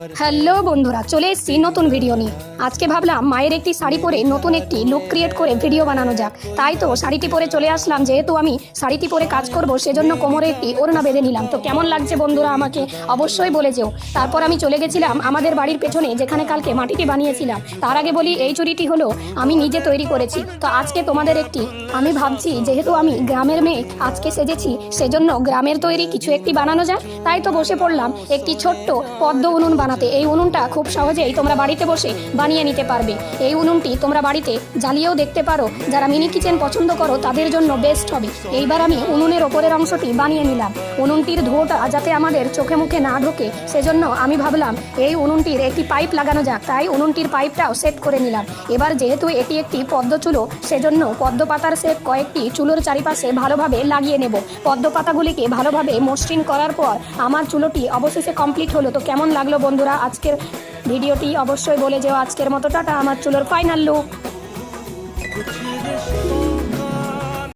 Hello বন্ধুরা, চলে এসেছি নতুন ভিডিও নিয়ে। আজকে ভাবলাম মায়ের একটি শাড়ি পরে নতুন একটি লুক ক্রিয়েট করে ভিডিও বানানো যাক। তাই তো শাড়িটি পরে চলে আসলাম। যেহেতু আমি শাড়িটি পরে কাজ করব, সেজন্য কোমরে একটি ওড়না বেঁধে নিলাম। তো কেমন লাগছে বন্ধুরা আমাকে অবশ্যই বলে যেও। তারপর আমি চলে গেছিলাম আমাদের বাড়ির পেছনে, যেখানে কালকে মাটিটি বানিয়েছিলাম। তার আগে বলি, এই চুড়িটি হলো আমি নিজে তৈরি করেছি। তো আজকে তোমাদের আমি ভাবছি, যেহেতু আমি গ্রামের মেয়ে আজকে সেজেছি, সেজন্য গ্রামের তৈরি কিছু একটি বানানো যায়। তাই তো বসে পড়লাম একটি ছোট্ট পদ্ম উনুন বানাতে। এই উনুনটা খুব সহজেই তোমরা বাড়িতে বসে বানিয়ে নিতে পারবে। এই উনুনটি তোমরা বাড়িতে জ্বালিয়েও দেখতে পারো। যারা মিনি কিচেন পছন্দ করো তাদের জন্য বেস্ট হবে। এইবার আমি উনুনের ওপরের অংশটি বানিয়ে নিলাম। উনুনটির ধোঁয়াটা যাতে আমাদের চোখে মুখে না ঢোকে, সেজন্য আমি ভাবলাম এই উনুনটির একটি পাইপ লাগানো যাক। তাই উনুনটির পাইপটাও সেট করে নিলাম। এবার যেহেতু এটি একটি পদ্ম চুলো, সেজন্য পদ্ম পাতার সেট কয়েকটি চুলোর চারিপাশে ভালোভাবে লাগিয়ে নেব। পদ্ম পাতাগুলিকে ভালোভাবে মসৃণ করার পর আমার চুলোটি অবশেষে কমপ্লিট হলো। তো কেমন লাগলো বন্ধুরা আজকের ভিডিওটি অবশ্যই বলে যেও। আজকের মতো টাটা, আমার চুলোর ফাইনাল লুক।